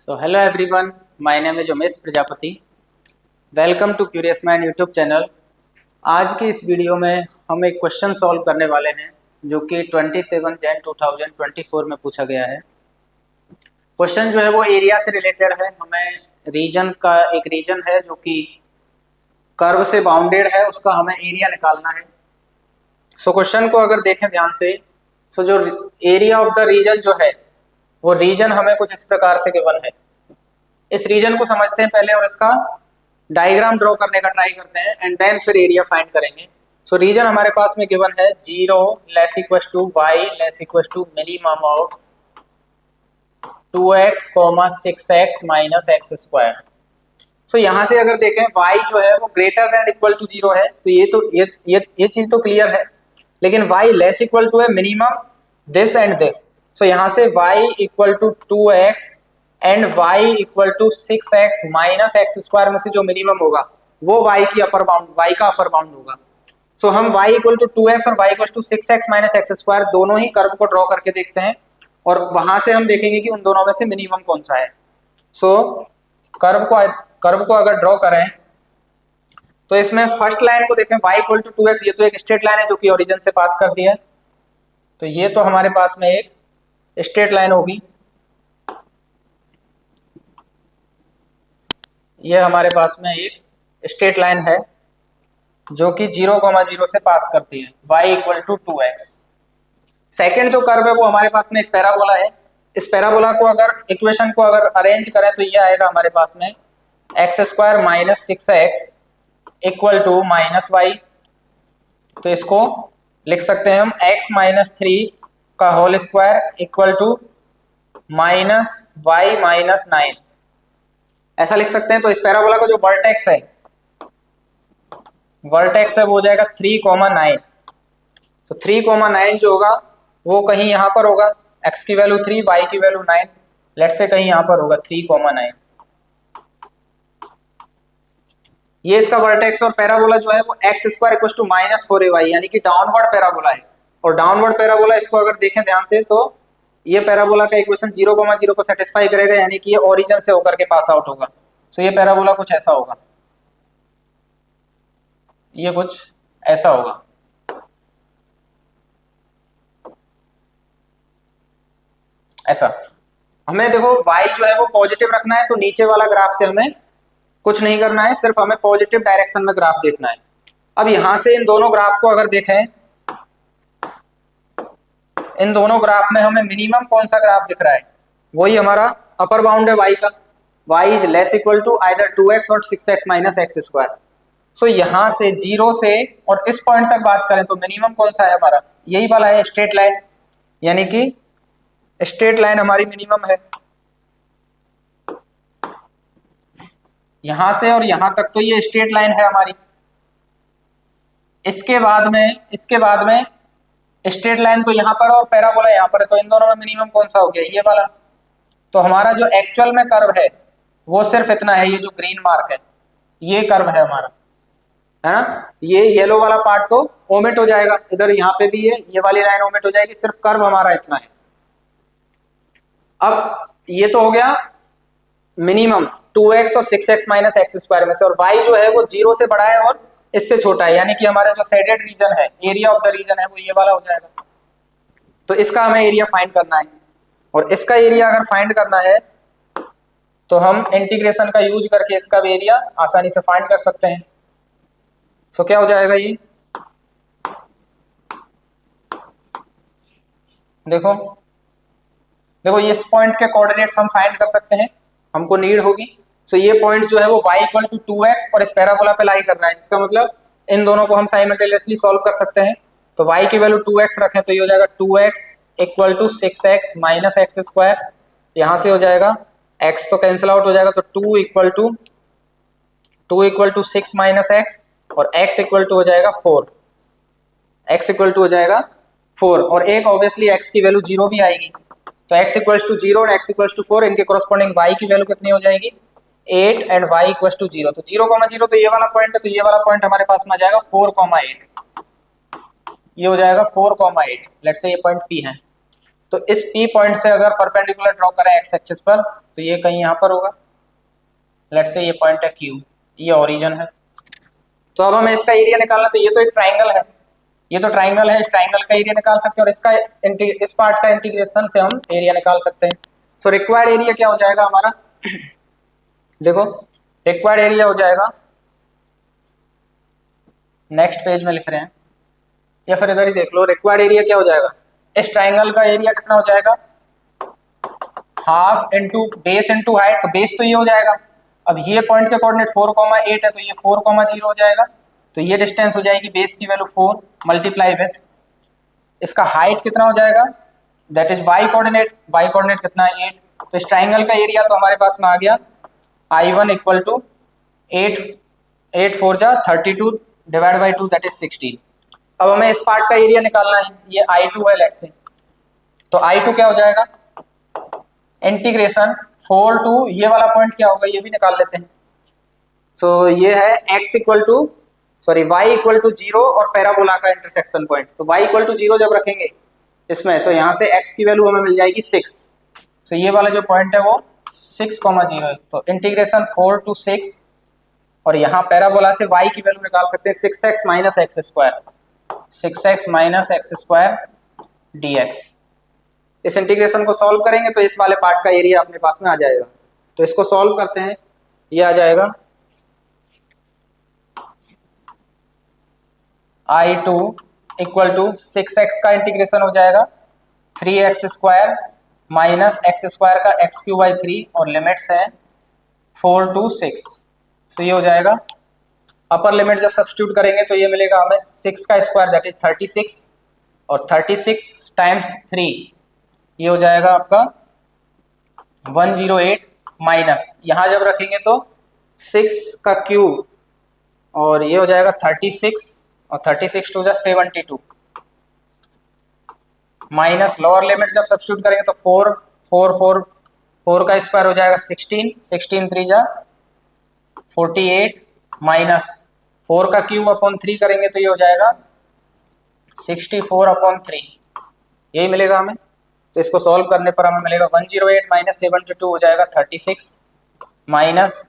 So hello everyone, my name is Umesh Prajapati. Welcome to curious mind YouTube channel. आज की इस video में हम एक क्वेश्चन सॉल्व करने वाले हैं जो कि 27 जैन 2024 में पूछा गया है। क्वेश्चन जो है वो एरिया से रिलेटेड है। हमें रीजन का एक रीजन है जो कि कर्व से बाउंडेड है, उसका हमें एरिया निकालना है। सो क्वेश्चन को अगर देखें ध्यान से, सो जो एरिया ऑफ द रीजन जो है वो रीजन हमें कुछ इस प्रकार से गिवन है। इस रीजन को समझते हैं पहले और इसका डायग्राम ड्रॉ करने का ट्राई करते हैं एंड देन फिर एरिया फाइंड करेंगे। सो रीजन हमारे पास में गिवन है 0 less equal to y less equal to minimum of 2x, 6x minus x square. So यहाँ से अगर देखें y जो है वो ग्रेटर देन इक्वल टू 0 है, तो ये चीज तो क्लियर है। लेकिन y लेस इक्वल टू है minimum this and this. So यहाँ से y equal to 2x and y equal to 6x minus x square में से जो मिनिमम होगा वो y की अपर बाउंड, y का अपर बाउंड होगा। सो हम y इक्वल टू 2x और y equal to 6x minus x square दोनों ही कर्व को ड्रॉ करके देखते हैं और वहां से हम देखेंगे कि उन दोनों में से मिनिमम कौन सा है। सो कर्व को अगर ड्रॉ करें तो इसमें फर्स्ट लाइन को देखें y इक्वल टू 2x, ये तो एक स्ट्रेट लाइन है जो कि ओरिजिन से पास करती है, तो ये तो हमारे पास में एक स्ट्रेट लाइन होगी। ये हमारे पास में एक स्ट्रेट लाइन है जो कि 0,0 से पास करती है, y equal to 2x। Second जो कर्व है वो हमारे पास में एक पैराबोला है। इस पैराबोला को अगर इक्वेशन को अगर अरेंज करें तो ये आएगा हमारे पास में x square minus 6x equal to minus y. तो इसको लिख सकते हैं हम x माइनस 3 का whole square equal to minus y minus 9, ऐसा लिख सकते हैं। तो इस पैराबोला का जो वर्टेक्स है वो हो जाएगा 3,9। तो 3,9 जो होगा वो कहीं यहाँ पर होगा, x की वैल्यू 3, y की वैल्यू 9, लेट से कहीं यहाँ पर होगा 3,9। ये इसका वर्टेक्स और पैराबोला जो है वो x square equal to minus 4ay यानी कि डाउनवर्ड पैराबोला है। और डाउनवर्ड पैराबोला इसको अगर देखें ध्यान से तो ये पैराबोला का इक्वेशन 0,0 को सेटिस्फाई करेगा, यानी कि ये ओरिजिन से होकर के पास आउट होगा। सो ये पैराबोला कुछ ऐसा होगा, ये कुछ ऐसा होगा। ऐसा हमें देखो y जो है वो पॉजिटिव रखना है, तो नीचे वाला ग्राफ से हमें कुछ नहीं करना है, सिर्फ हमें पॉजिटिव डायरेक्शन में ग्राफ देखना है। अब यहां से इन दोनों ग्राफ को अगर देखें, इन दोनों ग्राफ में हमें मिनिमम कौन सा ग्राफ दिख रहा है, वही हमारा अपर बाउंड है y का। y is less equal to either 2x और 6x माइनस एक्स स्क्वायर। सो यहां से 0 से और इस पॉइंट तक बात करें तो मिनिमम कौन सा है हमारा, यही वाला है स्ट्रेट लाइन, यानी कि स्ट्रेट लाइन हमारी मिनिमम है। यहां से और यहां तक तो ये स्ट्रेट लाइन है हमारी। इसके बाद में स्ट्रेट लाइन तो यहाँ पर और पैराबोला यहाँ पर है, तो इन दोनों में मिनिमम कौन सा हो गया, ये वाला। तो हमारा जो एक्चुअल में कर्व है वो सिर्फ इतना है, ये जो ग्रीन मार्क है ये कर्व है हमारा, है ना। ये येलो वाला पार्ट तो ओमिट हो जाएगा, इधर यहाँ पे भी ये वाली लाइन ओमिट हो जाएगी, सिर्फ कर्व हमारा इतना है। अब ये तो हो गया मिनिमम 2x और 6x माइनस एक्स स्क्वायर में से, और y जो है वो 0 से बड़ा है और इससे छोटा है, यानी कि हमारा जो शेडेड रीजन है, एरिया ऑफ द रीजन है, वो ये वाला हो जाएगा। तो इसका हमें एरिया फाइंड करना है, और इसका एरिया अगर फाइंड करना है तो हम इंटीग्रेशन का यूज करके इसका भी एरिया आसानी से फाइंड कर सकते हैं। सो क्या हो जाएगा, ये देखो इस पॉइंट के कोऑर्डिनेट्स हम फाइंड कर सकते हैं, हमको नीड होगी। सो ये पॉइंट जो है वो y इक्वल टू 2x और इस पैराबोला पे लाई कर रहा है, इसका मतलब इन दोनों को हम साइमल्टेनियसली सॉल्व कर सकते हैं। तो y की वैल्यू 2x रखें तो ये हो जाएगा 2x equal to 6x minus x square. यहाँ से हो जाएगा x तो कैंसिल आउट हो जाएगा, तो 2 इक्वल टू 6 माइनस एक्स और x इक्वल टू हो जाएगा 4। x इक्वल टू हो जाएगा 4 और एक ऑब्वियसली x की वैल्यू 0 भी आएगी, तो x इक्वल्स टू 0 और x इक्वल्स टू 4, इनके कोरस्पॉन्डिंग y की वैल्यू कितनी हो जाएगी 8 एंड y इक्वल्स टू 0। तो 0,0 तो ये वाला पॉइंट है, तो ये वाला पॉइंट हमारे पास में आ जाएगा 4,8, ये हो जाएगा 4,8। लेट्स से ये पॉइंट P है, तो इस P पॉइंट से अगर परपेंडिकुलर ड्रॉ करें x एक्सिस पर तो ये कहीं यहाँ पर होगा। लेट्स से ये पॉइंट है Q, ये ओरिजिन है। तो अब हमें इसका एरिया निकालना, तो ये तो एक ट्राइंगल है, ये तो ट्राइंगल है, इस ट्राइंगल का एरिया निकाल सकते हैं और इसका इस पार्ट का इंटीग्रेशन से हम एरिया निकाल सकते हैं। तो रिक्वायर्ड एरिया क्या हो जाएगा हमारा, देखो रिक्वायर्ड एरिया हो जाएगा, नेक्स्ट पेज में लिख रहे हैं या फिर इधर ही देख लो, रिक्वायर्ड एरिया क्या हो जाएगा, इस ट्राइंगल का एरिया कितना हो जाएगा, half into base into height, तो बेस तो ये हो जाएगा। अब ये पॉइंट के कोऑर्डिनेट 4,8 है, तो ये 4,0 हो जाएगा, तो ये डिस्टेंस हो जाएगी बेस की वैल्यू 4 मल्टीप्लाई विथ इसका हाइट कितना हो जाएगा, दैट इज वाई कोऑर्डिनेट कितना है 8। तो इस ट्राइंगल का एरिया तो हमारे पास में आ गया I1 इक्वल टू 8 4 जा 32 डिवाइड बाई 2 दैट इज 16। अब हमें इस पार्ट का एरिया निकालना है, ये I2 है लेट्स से, तो I2 क्या हो जाएगा, इंटीग्रेशन 4 टू ये वाला पॉइंट क्या होगा, ये भी निकाल लेते हैं। तो ये है x equal to y equal to 0 और पैराबोला का इंटरसेक्शन पॉइंट। तो y इक्वल टू 0 जब रखेंगे इसमें, तो यहाँ से x की वैल्यू हमें मिल जाएगी 6। तो ये वाला जो पॉइंट है वो 6,0 है। तो इंटीग्रेशन 4 टू 6 और यहाँ पैराबोला से y की वैल्यू निकाल सकते हैं 6x minus x square, 6x minus x square dx। इस इंटीग्रेशन को सॉल्व करेंगे तो इस वाले पार्ट का एरिया अपने पास में आ जाएगा। तो इसको सॉल्व करते हैं, ये आ जाएगा I2 इक्वल टू 6x का इंटीग्रेशन हो जाएगा 3x square minus x square का x³ 3 और लिमिट्स है 4 टू 6। तो ये हो जाएगा, अपर लिमिट जब सब्स्टिट्यूट करेंगे तो ये मिलेगा हमें 6 का स्क्वायर दैट इज 36 और 36 टाइम्स 3 ये हो जाएगा आपका 108 माइनस यहाँ जब रखेंगे तो 6 का क्यूब और ये हो जाएगा 36 और 36 टू जा 72 माइनस लोअर लिमिट जब सब्स्टिट्यूट करेंगे तो 4 का स्क्वायर हो जाएगा 16 3 जा 48 माइनस 4 का क्यूब अपॉन 3 करेंगे तो ये हो जाएगा 64 अपॉन 3 यही मिलेगा हमें। तो इसको सॉल्व करने पर हमें मिलेगा 108 माइनस 72 हो जाएगा 36 माइनस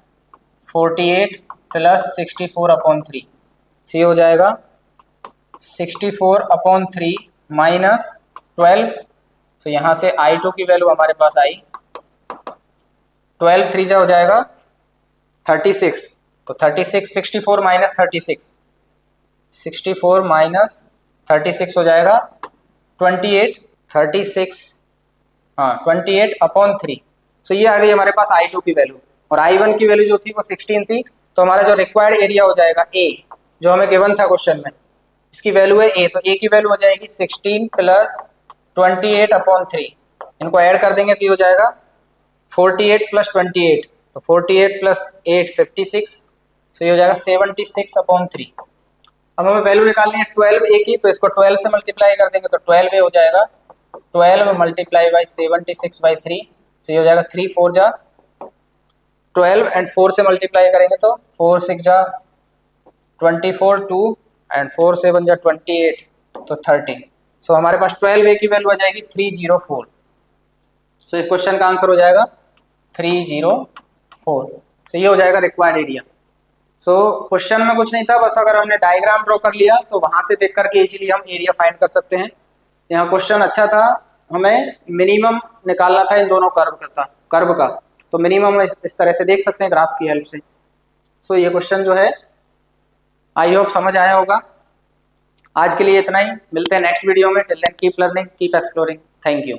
48 प्लस 64 अपॉन 3। तो ये हो जाएगा 64 अपॉन 3 माइनस 12। तो यहाँ से I2 की वैल्यू हमारे पास आई 12 3 जा हो जाएगा 36। तो 36 64 माइनस 64 माइनस 36 हो जाएगा 28 36 हाँ 28 अपॉन 3। तो ये आ गई हमारे पास I2 की वैल्यू और I1 की वैल्यू जो थी वो 16 थी। तो हमारा जो रिक्वायर्ड एरिया हो जाएगा A जो हमें गिवन था क्वेश्चन में, इसकी वैल्यू है A, तो A की वैल्यू हो जाएगी 16 प्लस 28 अपॉन 3। इनको ऐड कर देंगे तो ये हो जाएगा 48 प्लस 28, तो 48 प्लस 8 56, तो ये हो जाएगा 76 अपॉन 3। अब हमें वैल्यू निकालनी है 12A की, तो इसको 12 से मल्टीप्लाई कर देंगे तो 12A हो जाएगा 12 मल्टीप्लाई बाई 76 बाई 3, तो ये हो जाएगा 3 4 जा 12 एंड 4 से मल्टीप्लाई करेंगे तो 4 6 जा 24 2 एंड 4 7 जा 28 तो 30। सो हमारे पास 12A की वैल्यू आ जाएगी 304। सो इस क्वेश्चन का आंसर हो जाएगा 304। सो ये हो जाएगा रिक्वायर्ड एरिया। सो क्वेश्चन में कुछ नहीं था, बस अगर हमने डायग्राम ड्रॉ कर लिया तो वहां से देख करके इजीली हम एरिया फाइंड कर सकते हैं। यहाँ क्वेश्चन अच्छा था, हमें मिनिमम निकालना था इन दोनों कर्व का, तो मिनिमम इस तरह से देख सकते हैं ग्राफ की हेल्प से। सो ये क्वेश्चन जो है आई होप समझ आया होगा। आज के लिए इतना ही, मिलते हैं नेक्स्ट वीडियो में। Till then keep learning, keep exploring. Thank you.